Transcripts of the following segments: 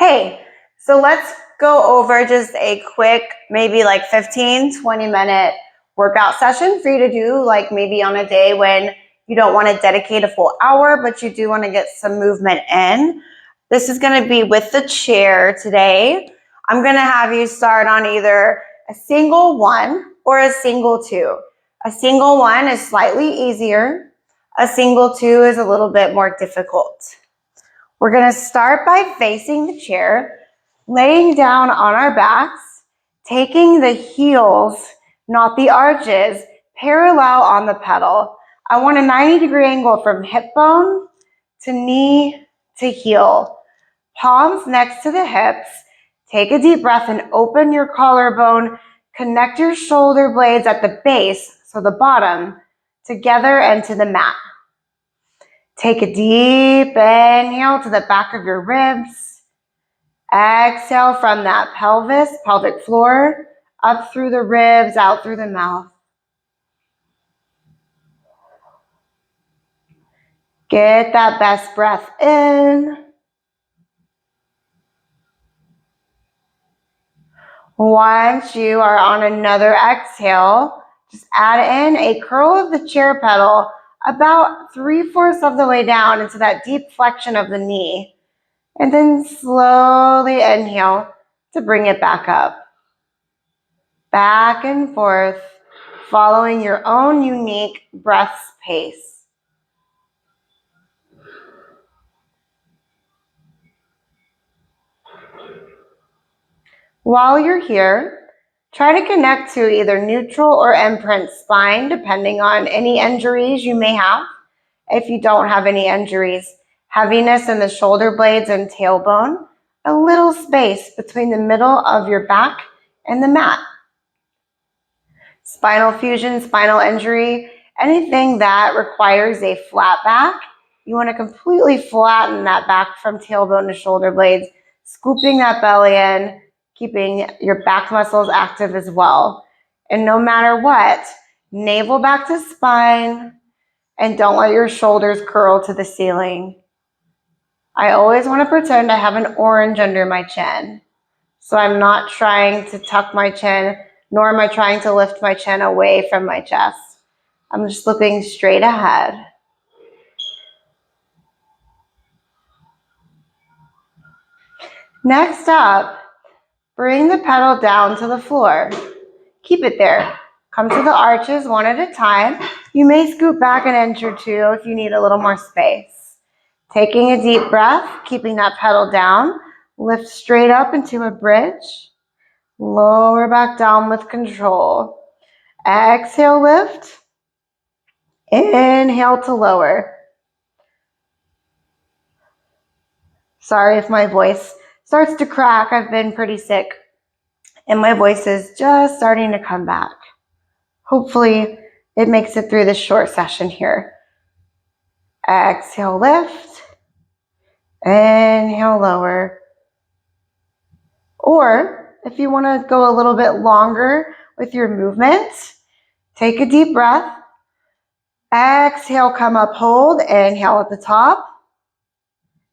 Hey, so let's go over just a quick, maybe like 15, 20-minute workout session for you to do, like maybe on a day when you don't want to dedicate a full hour, but you do want to get some movement in. This is going to be with the chair today. I'm going to have you start on either a single one or a single two. A single one is slightly easier. A single two is a little bit more difficult. We're going to start by facing the chair, laying down on our backs, taking the heels, not the arches, parallel on the pedal. I want a 90-degree angle from hip bone to knee to heel. Palms next to the hips. Take a deep breath and open your collarbone. Connect your shoulder blades at the base, so the bottom, together and to the mat. Take a deep inhale to the back of your ribs. Exhale from that pelvis, pelvic floor, up through the ribs, out through the mouth. Get that best breath in. Once you are on another exhale, just add in a curl of the chair pedal about 3/4 of the way down into that deep flexion of the knee. And then slowly inhale to bring it back up. Back and forth, following your own unique breath's pace. While you're here, try to connect to either neutral or imprint spine, depending on any injuries you may have. If you don't have any injuries, heaviness in the shoulder blades and tailbone, a little space between the middle of your back and the mat. Spinal fusion, spinal injury, anything that requires a flat back, you want to completely flatten that back from tailbone to shoulder blades, scooping that belly in, keeping your back muscles active as well. And no matter what, navel back to spine, and don't let your shoulders curl to the ceiling. I always want to pretend I have an orange under my chin. So I'm not trying to tuck my chin, nor am I trying to lift my chin away from my chest. I'm just looking straight ahead. Next up, bring the pedal down to the floor. Keep it there. Come to the arches one at a time. You may scoot back an inch or two if you need a little more space. Taking a deep breath, keeping that pedal down. Lift straight up into a bridge. Lower back down with control. Exhale, lift. Inhale to lower. Sorry if my voice starts to crack. I've been pretty sick and my voice is just starting to come back. Hopefully it makes it through this short session here. Exhale, lift. Inhale, lower. Or if you want to go a little bit longer with your movement, take a deep breath. Exhale, come up, hold. Inhale at the top.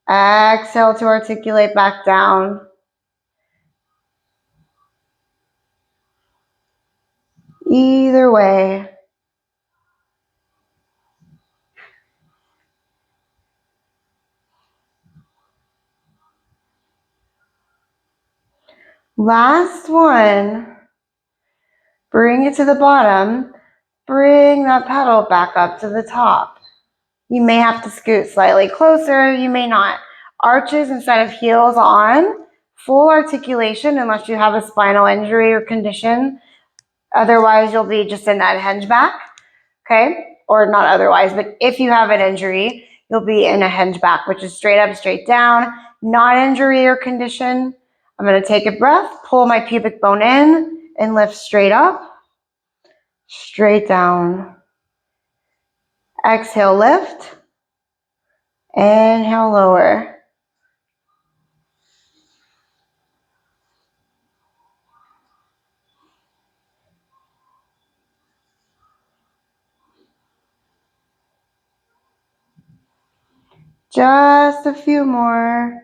Exhale to articulate back down. Either way. Last one. Bring it to the bottom. Bring that pedal back up to the top. You may have to scoot slightly closer, you may not. Arches instead of heels on. Full articulation unless you have a spinal injury or condition. Otherwise, you'll be just in that hinge back, okay? Or not otherwise, but if you have an injury, you'll be in a hinge back, which is straight up, straight down, not injury or condition. I'm gonna take a breath, pull my pubic bone in, and lift straight up, straight down. Exhale, lift. Inhale, lower. Just a few more.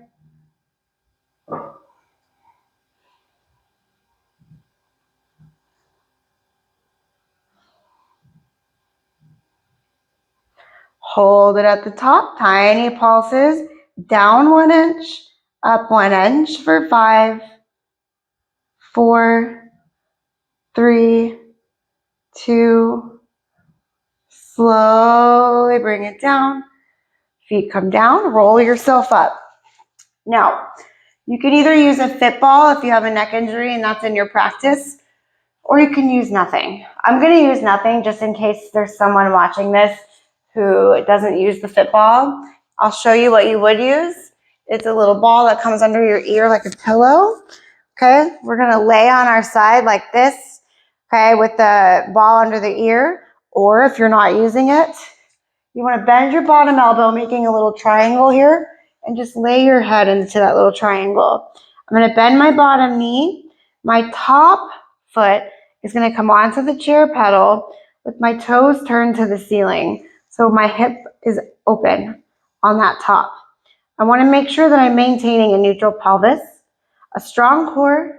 Hold it at the top, tiny pulses, down 1 inch, up 1 inch for 5, 4, 3, 2, slowly bring it down. Feet come down, roll yourself up. Now, you can either use a fit ball if you have a neck injury and that's in your practice, or you can use nothing. I'm going to use nothing just in case there's someone watching this who doesn't use the fit ball. I'll show you what you would use. It's a little ball that comes under your ear like a pillow. Okay, we're going to lay on our side like this, okay, with the ball under the ear. Or if you're not using it, you want to bend your bottom elbow, making a little triangle here, and just lay your head into that little triangle. I'm going to bend my bottom knee. My top foot is going to come onto the chair pedal with my toes turned to the ceiling. So my hip is open on that top. I want to make sure that I'm maintaining a neutral pelvis, a strong core,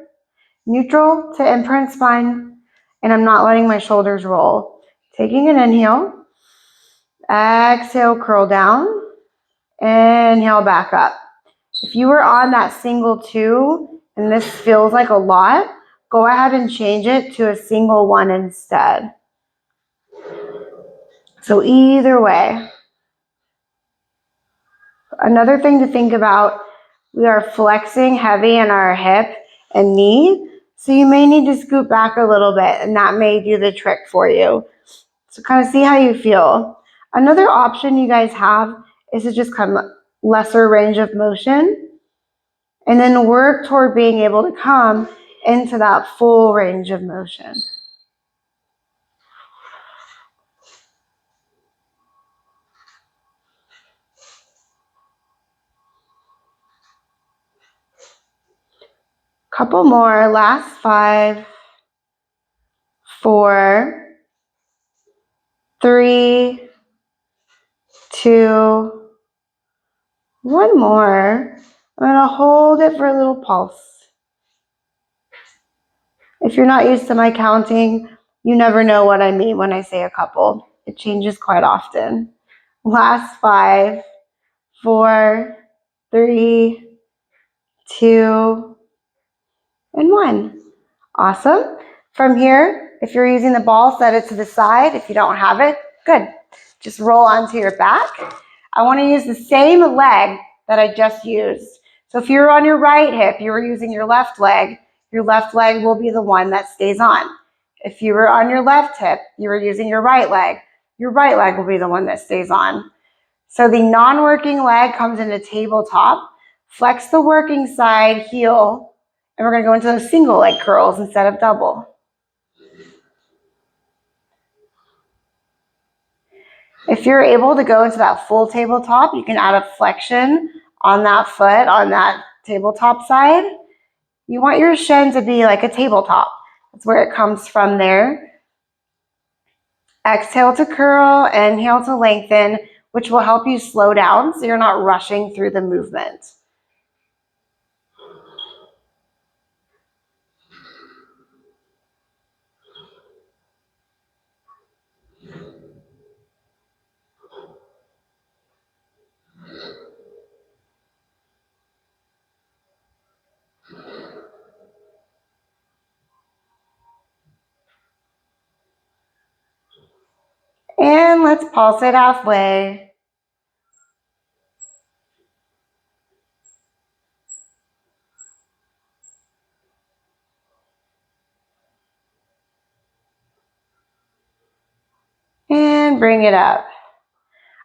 neutral to imprint spine, and I'm not letting my shoulders roll. Taking an inhale, exhale, curl down, inhale, back up. If you were on that single 2 and this feels like a lot, go ahead and change it to a single 1 instead. So either way. Another thing to think about, we are flexing heavy in our hip and knee, so you may need to scoot back a little bit, and that may do the trick for you. So kind of see how you feel. Another option you guys have is to just come lesser range of motion and then work toward being able to come into that full range of motion. Couple more, last 5, 4, 3, 2, 1 more. I'm going to hold it for a little pulse. If you're not used to my counting, you never know what I mean when I say a couple. It changes quite often. Last 5, 4, 3, 2, and 1. Awesome. From here, if you're using the ball, set it to the side. If you don't have it, good. Just roll onto your back. I want to use the same leg that I just used. So if you're on your right hip, you were using your left leg will be the one that stays on. If you were on your left hip, you were using your right leg will be the one that stays on. So the non-working leg comes into tabletop. Flex the working side, heel, and we're going to go into those single leg curls instead of double. If you're able to go into that full tabletop, you can add a flexion on that foot, on that tabletop side. You want your shin to be like a tabletop. That's where it comes from there. Exhale to curl, inhale to lengthen, which will help you slow down so you're not rushing through the movement. And let's pulse it halfway. And bring it up.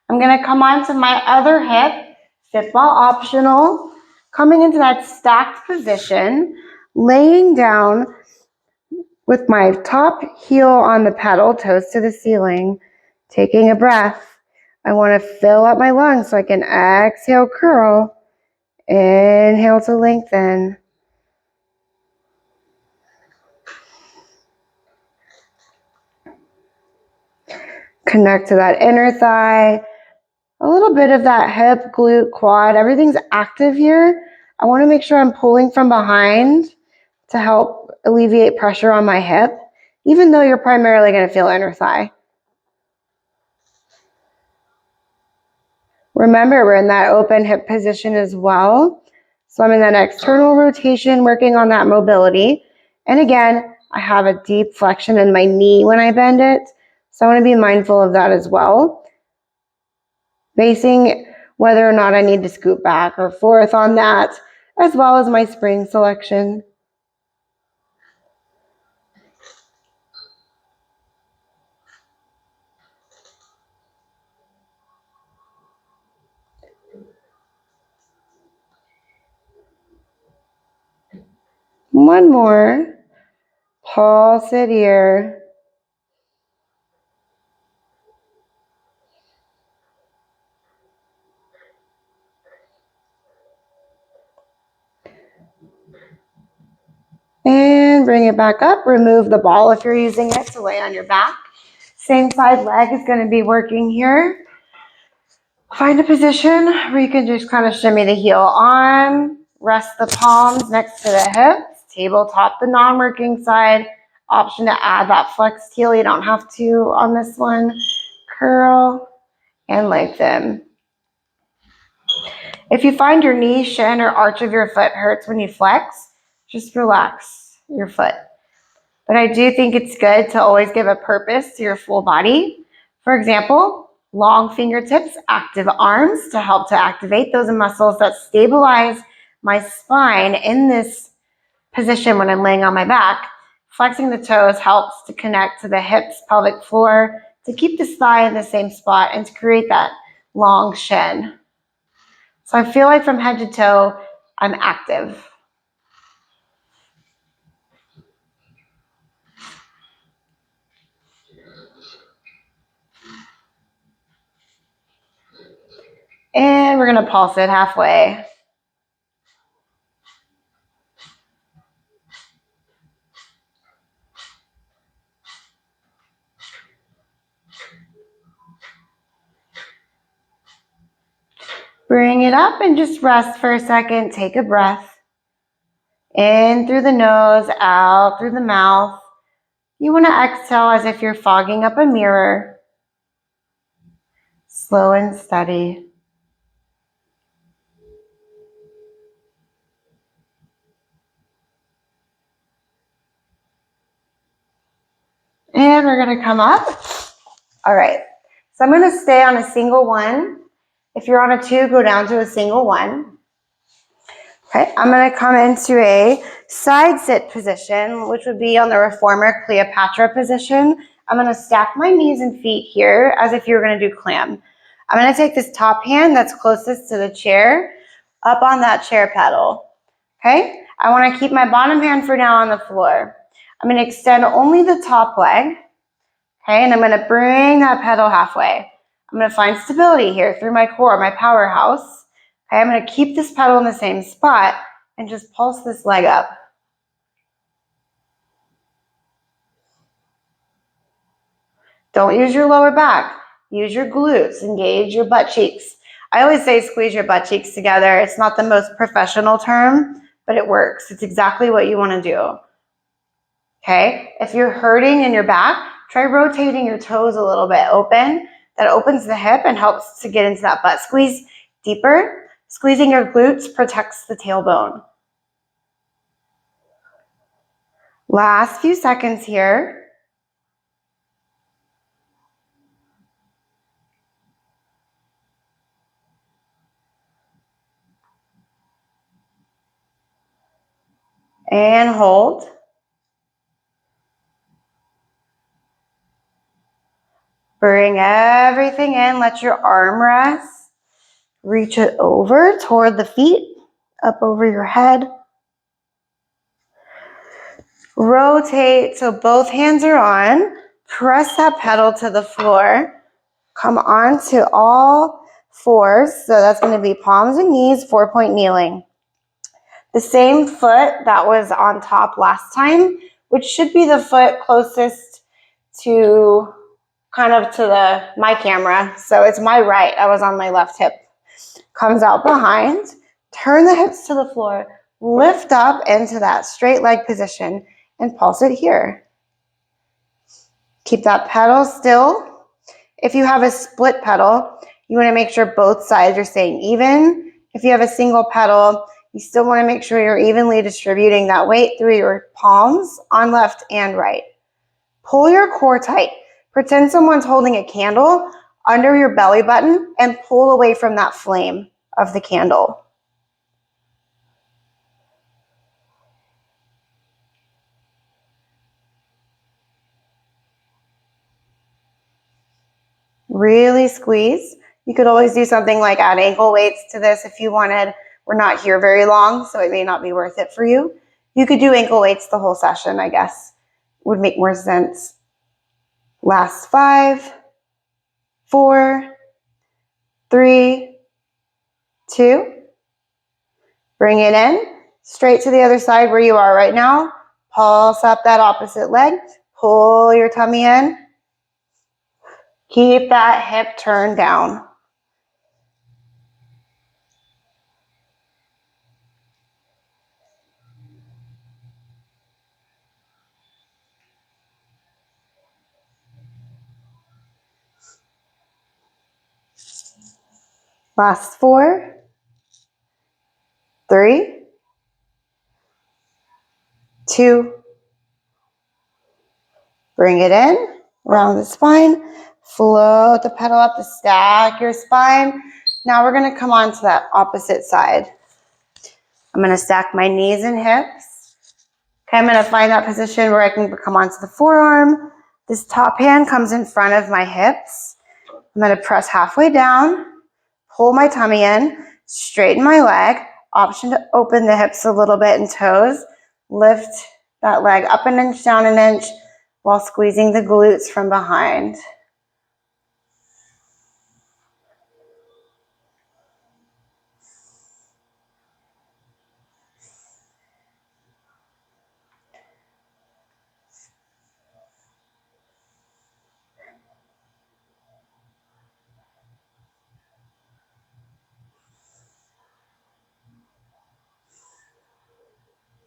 I'm going to come on to my other hip, fit ball optional, coming into that stacked position, laying down with my top heel on the pedal, toes to the ceiling, taking a breath. I want to fill up my lungs so I can exhale, curl, inhale to lengthen. Connect to that inner thigh, a little bit of that hip, glute, quad. Everything's active here. I want to make sure I'm pulling from behind to help alleviate pressure on my hip, even though you're primarily going to feel inner thigh. Remember, we're in that open hip position as well. So I'm in that external rotation, working on that mobility. And again, I have a deep flexion in my knee when I bend it. So I want to be mindful of that as well. Basing whether or not I need to scoot back or forth on that, as well as my spring selection. One more. Pulse it here. And bring it back up. Remove the ball if you're using it to lay on your back. Same side leg is going to be working here. Find a position where you can just kind of shimmy the heel on. Rest the palms next to the hips. Tabletop the non-working side. Option to add that flexed heel. You don't have to on this one. Curl and lengthen. If you find your knee, shin, or arch of your foot hurts when you flex, just relax your foot. But I do think it's good to always give a purpose to your full body. For example, long fingertips, active arms to help to activate those muscles that stabilize my spine in this position when I'm laying on my back. Flexing the toes helps to connect to the hips, pelvic floor, to keep the thigh in the same spot and to create that long shin. So I feel like from head to toe, I'm active. And we're going to pulse it halfway. Bring it up and just rest for a second. Take a breath. In through the nose, out through the mouth. You want to exhale as if you're fogging up a mirror. Slow and steady. And we're going to come up. All right. So I'm going to stay on a single one. If you're on a two, go down to a single one. Okay, I'm going to come into a side sit position, which would be on the reformer Cleopatra position. I'm going to stack my knees and feet here as if you were going to do clam. I'm going to take this top hand that's closest to the chair up on that chair pedal. Okay, I want to keep my bottom hand for now on the floor. I'm going to extend only the top leg. Okay, and I'm going to bring that pedal halfway. I'm going to find stability here through my core, my powerhouse. Okay, I'm going to keep this pedal in the same spot and just pulse this leg up. Don't use your lower back. Use your glutes. Engage your butt cheeks. I always say squeeze your butt cheeks together. It's not the most professional term, but it works. It's exactly what you want to do. Okay, if you're hurting in your back, try rotating your toes a little bit open. That opens the hip and helps to get into that butt squeeze deeper. Squeezing your glutes protects the tailbone. Last few seconds here. And hold. Bring everything in. Let your arm rest. Reach it over toward the feet, up over your head. Rotate so both hands are on. Press that pedal to the floor. Come on to all fours. So that's going to be palms and knees, 4-point kneeling. The same foot that was on top last time, which should be the foot closest to kind of to my camera. So it's my right. I was on my left hip. Comes out behind. Turn the hips to the floor. Lift up into that straight leg position and pulse it here. Keep that pedal still. If you have a split pedal, You want to make sure both sides are staying even. If you have a single pedal, you still want to make sure you're evenly distributing that weight through your palms on left and right. Pull your core tight. Pretend someone's holding a candle under your belly button and pull away from that flame of the candle. Really squeeze. You could always do something like add ankle weights to this if you wanted. We're not here very long, so it may not be worth it for you. You could do ankle weights the whole session, I guess. Would make more sense. Last 5, 4, 3, 2. Bring it in. Straight to the other side where you are right now. Pulse up that opposite leg. Pull your tummy in. Keep that hip turned down. Last 4, 3, 2. Bring it in, around the spine. Float the pedal up to stack your spine. Now we're going to come on to that opposite side. I'm going to stack my knees and hips. Okay, I'm going to find that position where I can come onto the forearm. This top hand comes in front of my hips. I'm going to press halfway down, pull my tummy in, straighten my leg. Option to open the hips a little bit and toes. Lift that leg up an inch, down an inch, while squeezing the glutes from behind.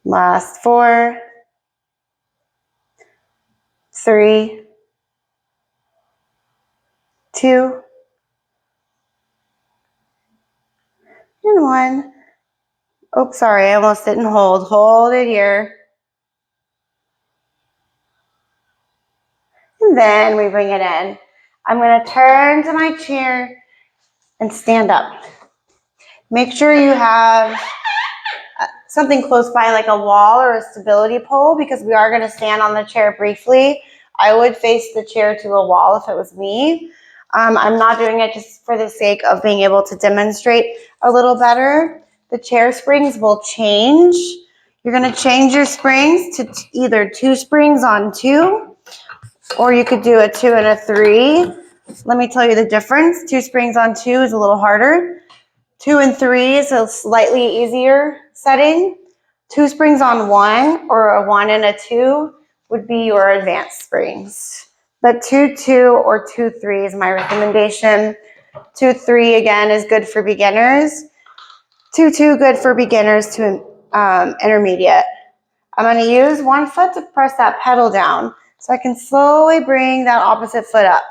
Last 4, 3, 2, and 1. Oh, sorry, I almost didn't hold. Hold it here. And then we bring it in. I'm going to turn to my chair and stand up. Make sure you have something close by, like a wall or a stability pole, because we are going to stand on the chair briefly. I would face the chair to a wall if it was me. I'm not doing it just for the sake of being able to demonstrate a little better. The chair springs will change. You're going to change your springs to either 2 springs on 2, or you could do a 2 and a 3. Let me tell you the difference. 2 springs on 2 is a little harder. 2 and 3 is a slightly easier setting. 2 springs on 1 or a 1 and a 2 would be your advanced springs. But 2-2 or 2-3 is my recommendation. 2-3 again is good for beginners. 2-2 good for beginners to intermediate. I'm going to use one foot to press that pedal down so I can slowly bring that opposite foot up.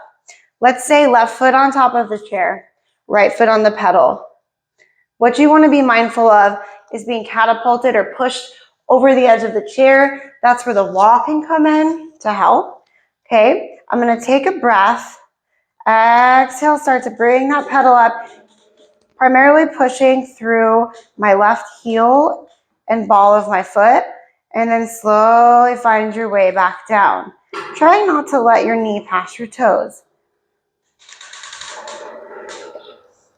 Let's say left foot on top of the chair, right foot on the pedal. What you want to be mindful of is being catapulted or pushed over the edge of the chair. That's where the wall can come in to help. Okay, I'm going to take a breath. Exhale, start to bring that pedal up, primarily pushing through my left heel and ball of my foot, and then slowly find your way back down. Try not to let your knee pass your toes.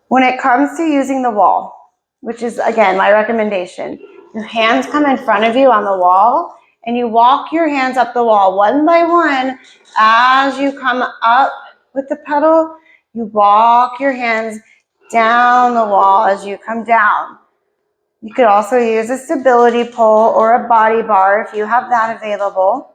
When it comes to using the wall, which is, again, my recommendation, your hands come in front of you on the wall, and you walk your hands up the wall one by one. As you come up with the pedal, you walk your hands down the wall as you come down. You could also use a stability pole or a body bar if you have that available.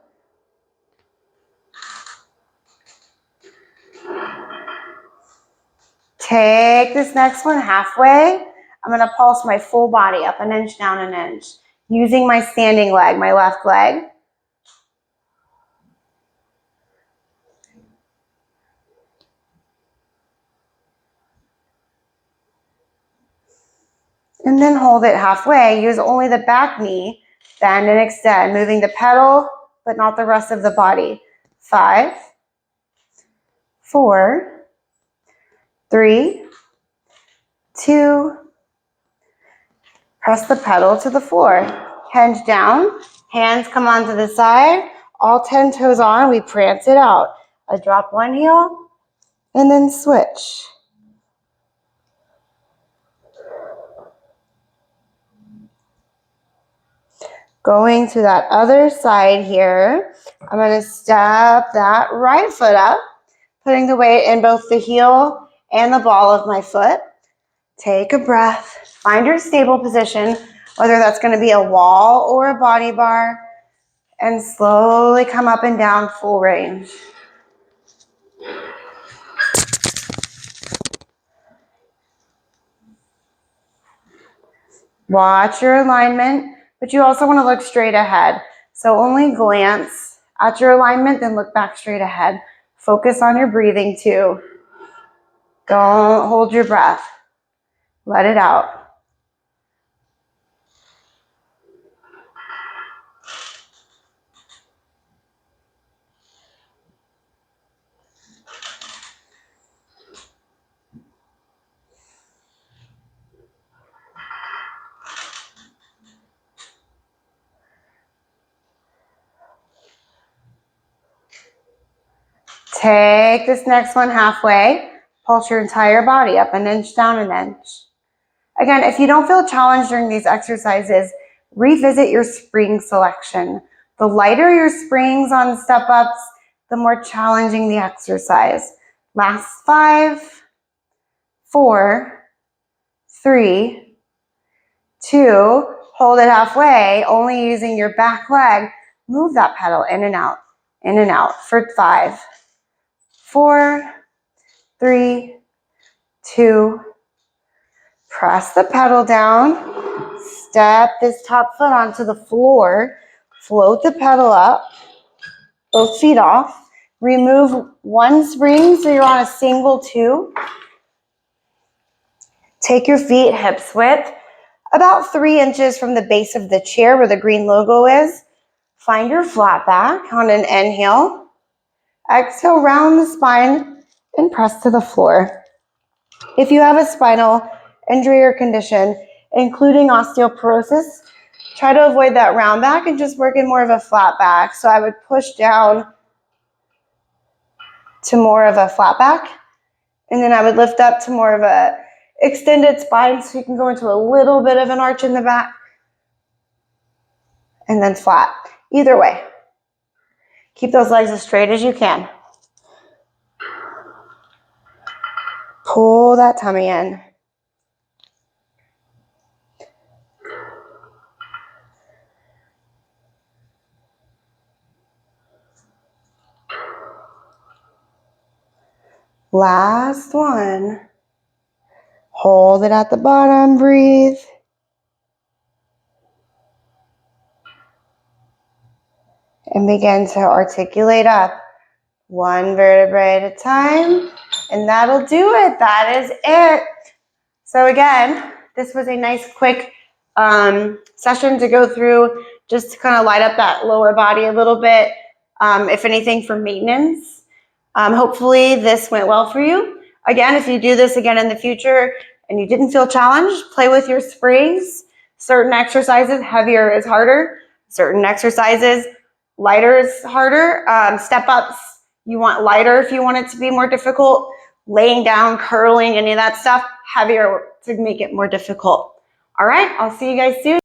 Take this next one halfway. I'm going to pulse my full body up an inch, down an inch, using my standing leg, my left leg. And then hold it halfway. Use only the back knee, bend and extend, moving the pedal, but not the rest of the body. 5, 4, 3, 2, press the pedal to the floor. Hinge down, hands come onto the side, all 10 toes on, we prance it out. I drop one heel, and then switch. Going to that other side here, I'm going to step that right foot up, putting the weight in both the heel and the ball of my foot. Take a breath, find your stable position, whether that's going to be a wall or a body bar, and slowly come up and down full range. Watch your alignment, but you also want to look straight ahead. So only glance at your alignment, then look back straight ahead. Focus on your breathing too. Don't hold your breath. Let it out. Take this next one halfway. Pulse your entire body up an inch, down an inch. Again, if you don't feel challenged during these exercises, revisit your spring selection. The lighter your springs on step-ups, the more challenging the exercise. Last 5, 4, 3, 2, hold it halfway, only using your back leg. Move that pedal in and out for 5, 4, 3, 2, press the pedal down, step this top foot onto the floor, float the pedal up, both feet off, remove one spring so you're on a single 2. Take your feet hips width, about 3 inches from the base of the chair where the green logo is. Find your flat back on an inhale. Exhale, round the spine and press to the floor. If you have a spinal injury or condition, including osteoporosis, try to avoid that round back and just work in more of a flat back. So I would push down to more of a flat back, and then I would lift up to more of a extended spine so you can go into a little bit of an arch in the back, and then flat. Either way, keep those legs as straight as you can. Pull that tummy in. Last one. Hold it at the bottom, breathe. And begin to articulate up. One vertebrae at a time. And that'll do it. That is it. So again, this was a nice quick session to go through just to kind of light up that lower body a little bit, if anything, for maintenance. Hopefully this went well for you. Again, if you do this again in the future and you didn't feel challenged, play with your springs. Certain exercises, heavier is harder. Certain exercises, lighter is harder. Step-ups, you want lighter if you want it to be more difficult. Laying down, curling, any of that stuff, heavier to make it more difficult. All right, I'll see you guys soon.